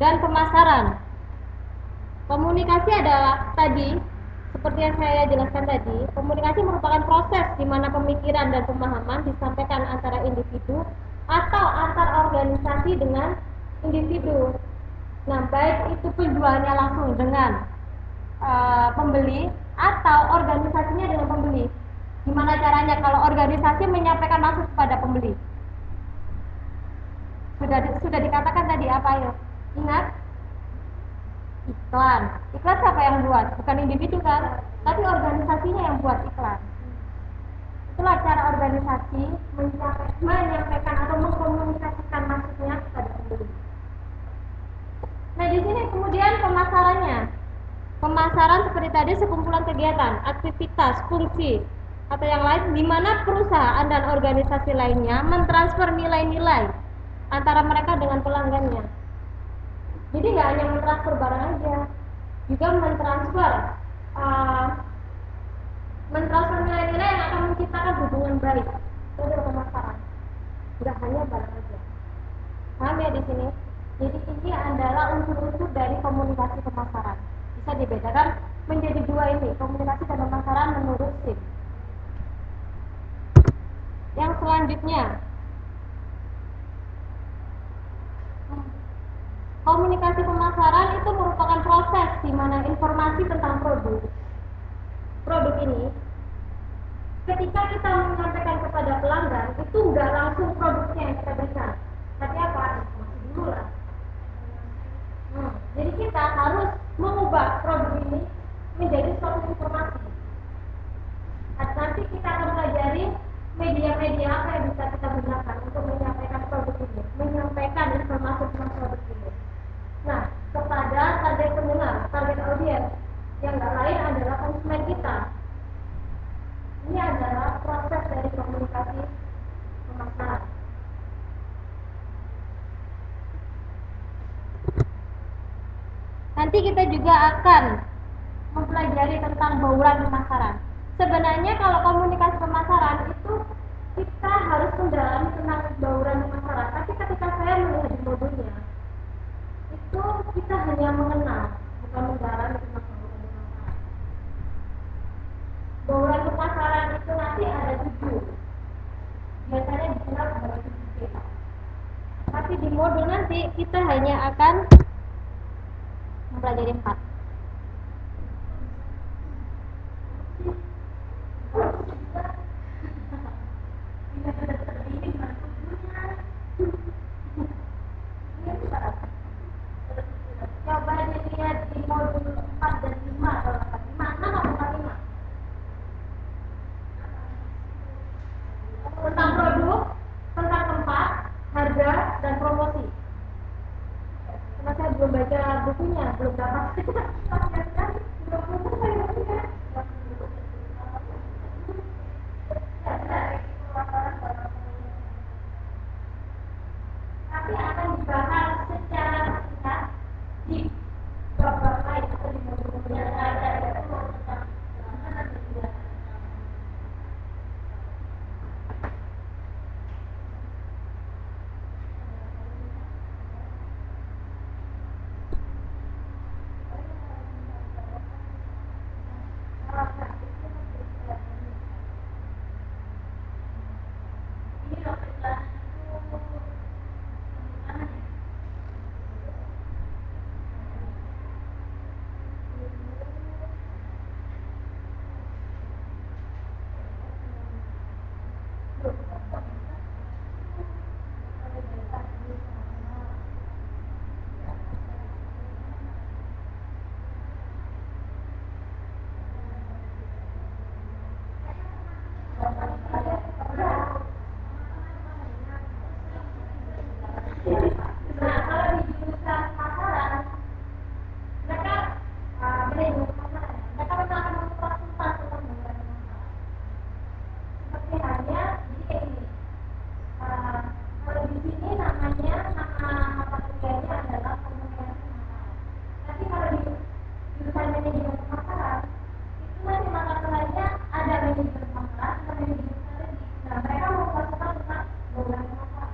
dan pemasaran. Komunikasi adalah tadi, seperti yang saya jelaskan tadi, komunikasi merupakan proses di mana pemikiran dan pemahaman disampaikan antara individu atau antar organisasi dengan individu. Nah, baik itu penjualnya langsung dengan pembeli atau organisasinya dengan pembeli. Gimana caranya kalau organisasi menyampaikan maksud kepada pembeli? Sudah dikatakan tadi apa ya? Ingat? Iklan. Iklan siapa yang buat? Bukan individu kan? Tapi organisasinya yang buat iklan. Itulah cara organisasi menyampaikan atau mengkomunikasikan maksudnya kepada pembeli. Nah, di sini kemudian pemasarannya. Pemasaran seperti tadi sekumpulan kegiatan, aktivitas, fungsi atau yang lain di mana perusahaan dan organisasi lainnya mentransfer nilai-nilai antara mereka dengan pelanggannya. Jadi nggak hanya mentransfer barang aja, juga mentransfer nilai-nilai yang akan menciptakan hubungan baik. Itu adalah pemasaran. Tidak hanya barang aja. Paham ya di sini? Jadi ini adalah unsur-unsur dari komunikasi pemasaran. Bisa dibedakan menjadi dua ini, komunikasi dan pemasaran menurut SIM. Yang selanjutnya, komunikasi pemasaran itu merupakan informasi tentang produk ini, ketika kita menyampaikan kepada pelanggan itu nggak langsung produknya yang kita berikan, tapi apa? Informasi dulu lah. Jadi kita harus mengubah produk ini menjadi suatu informasi. Nanti kita akan pelajari media-media apa yang bisa kita gunakan untuk menyampaikan produk ini, menyampaikan informasi tentang produk ini. Nah, kepada target pendengar, target audiens yang nggak lain adalah konsumen kita. Ini adalah proses dari komunikasi pemasaran. Nanti kita juga akan mempelajari tentang bauran pemasaran. Sebenarnya kalau komunikasi pemasaran itu kita harus mendalami tentang bauran pemasaran. Tapi ketika saya melihat di modulnya, itu kita hanya mengenal, bukan mendalami tentang bauran pemasaran. Bauran pemasaran itu nanti ada 7. Biasanya dikenal sebagai 7P. Tapi di modul nanti kita hanya akan mempelajari 4. Coba dilihat di modul 4 dan 5 atau 5, 6 atau 5. Tentang produk, tentang tempat, harga, dan promosi. Karena saya belum baca bukunya, belum dapat. Tapi akan dibahas secara singkat di bab-bab lain atau di modul-modul ada. Nah, kalau di jurusan pasaran, mereka mereka akan mengupas tuntas tentang bauran pemasaran. Seperti halnya, jadi kayak gini. Kalau di sini namanya mata kuliahnya adalah komunikasi pemasaran. Tapi kalau di jurusan manajemen pemasaran, itu nanti mata kuliahnya ada manajemen pemasaran, ada manajemen strategi. Nah, mereka mengupas tuntas tentang bauran pemasaran.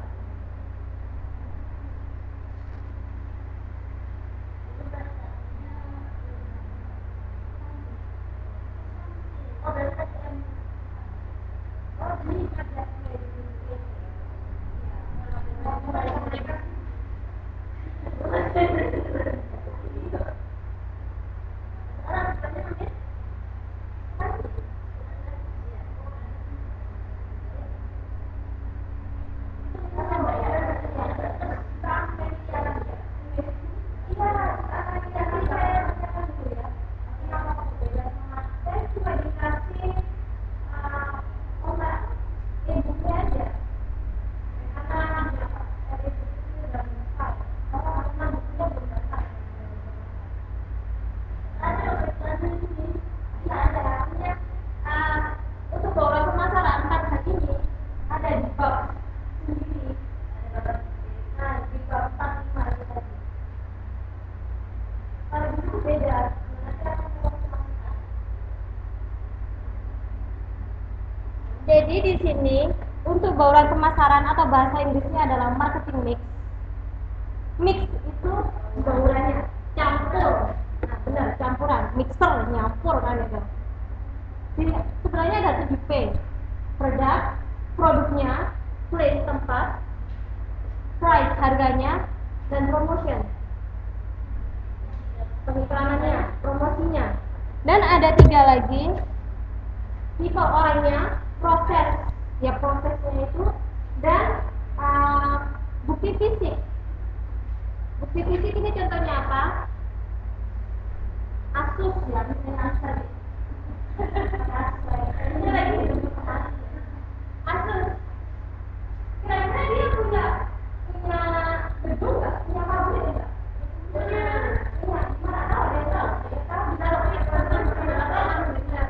Untuk bauran pemasaran 4 hal ini ada di bab sendiri. Nah, di bab 4, 5 itu tadi. Kalau dulu beda, nanti akan mengumpulkan. Jadi di sini untuk bauran pemasaran atau bahasa Inggrisnya adalah marketing mix. Mix itu baurannya campur. Nah, benar, campuran, mixer, nyampur kan itu. Jadi sebenarnya ada 7P. Produknya, place tempat, price harganya, dan promotion. Pengiklanannya, promosinya. Dan ada 3 lagi tipe orangnya, prosesnya itu, dan bukti fisik. Bukti fisik ini contohnya apa? Asus ya, misalnya Asus. Ini lagi Asus. Kira-kira dia punya gedung nggak? Punya pabrik nggak? Punya. Mana tahu dia tahu. Dia tahu di dalam punya pabrik, punya pabrik, punya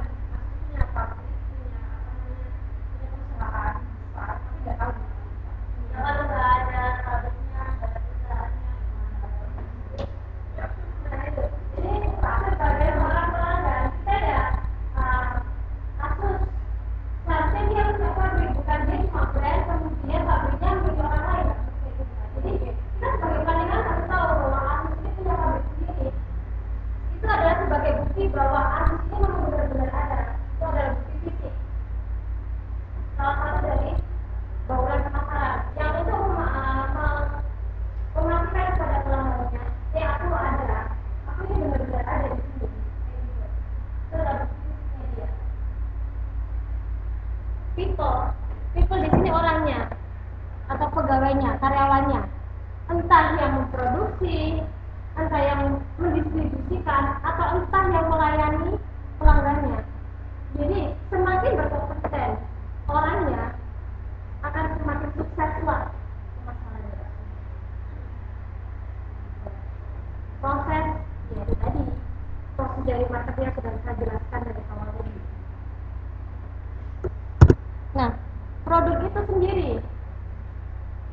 perusahaan besar, tapi nggak tahu. Kalau nggak ada pabriknya, nggak ada perusahaannya, nah itu. Jadi sebagai orang pelanggan kita ya Asus. Seharusnya dia punya pabrik, bukan dia cuma brand, kemudian pabriknya milik orang lain. Jadi kita sebagai pelanggan harus tahu bahwa Asus ini punya pabrik sendiri. Itu adalah sebagai bukti bahwa Asus ini memang benar-benar ada. Itu adalah bukti fisik. Salah satu dari bauran pemasaran yang itu memastikan kepada pelanggannya, aku ada, aku ini benar-benar ada di sini. Itu adalah bukti fisiknya dia. People di sini orangnya atau pegawainya, karyawannya, entah yang memproduksi, entah yang mendistribusikan, atau entah yang melayani pelanggannya. Jadi semakin berkompeten orangnya, akan semakin sukseslah pemasarannya. Proses, ya itu tadi, proses dari marketing yang sudah saya jelaskan dari awal tadi. Nah, produk itu sendiri,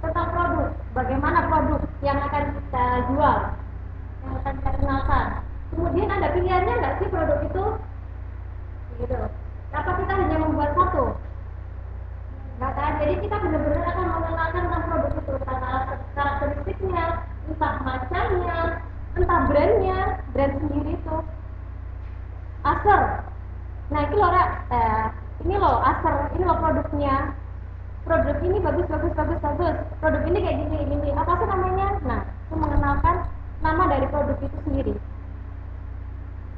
tentang produk, bagaimana produk yang akan kita jual, yang akan kita kenalkan. Kemudian ada pilihannya nggak sih produk itu? Gitu. Apa kita hanya membuat satu? Nggak kan? Jadi kita benar-benar akan mengenalkan tentang produk itu, entah karakteristiknya, entah macamnya, entah brandnya, brand sendiri itu. Acer. Nah itu loh, ini loh Acer, ini loh produknya. Produk ini bagus. Produk ini kayak gini. Apa sih namanya? Nah, itu mengenalkan nama dari produk itu sendiri.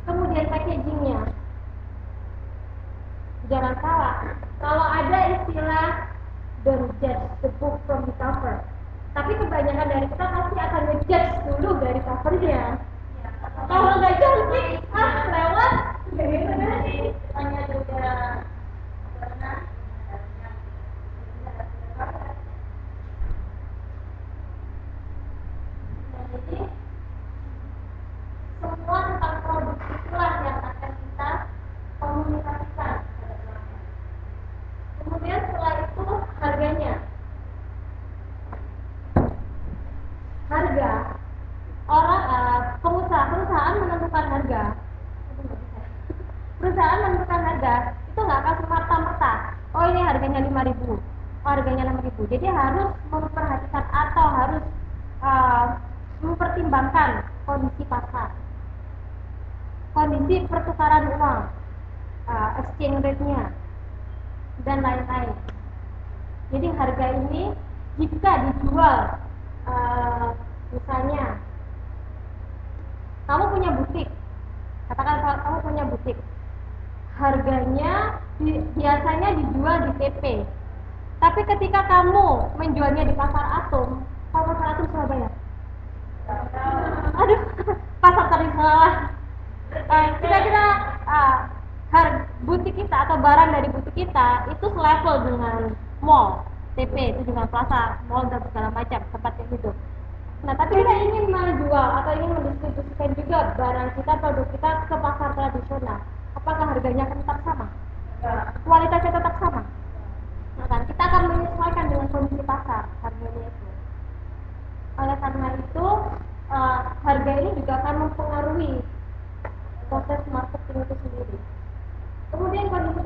Kemudian packagingnya. Jangan salah, kalau ada istilah don't judge the book from the cover, tapi kebanyakan dari kita pasti akan ngejudge dulu dari covernya. Kalau nggak cantik, lewat. Jadi tanya juga karena jadi semua tentang produk itulah yang akan kita komunikasikan. Kemudian setelah itu harganya. Harga perusahaan menentukan harga. Perusahaan menentukan harga itu nggak akan serta-merta. Oh ini harganya 5.000, oh harganya 6.000. Jadi harus memperhatikan atau harus mempertimbangkan kondisi pasar, kondisi pertukaran uang, exchange rate-nya, dan lain-lain. Jadi harga ini jika dijual, misalnya kamu punya butik, katakan kamu punya butik, harganya biasanya dijual di TP. Tapi ketika kamu menjualnya di pasar Atom, pasar Atom Surabaya, aduh, pasar tradisional. Kira-kira butik kita atau barang dari butik kita itu selevel dengan mall, TP itu dengan plaza, mall dan segala macam tempat yang hidup. Nah, tapi kita ingin menjual atau ingin mendistribusikan juga barang kita, produk kita ke pasar tradisional. Apakah harganya akan tetap sama? Kualitasnya tetap sama? Nah, kan kita akan menyesuaikan dengan kondisi pasar harganya itu. Oleh karena itu, harga ini juga akan mempengaruhi proses marketing itu sendiri. Kemudian kondisi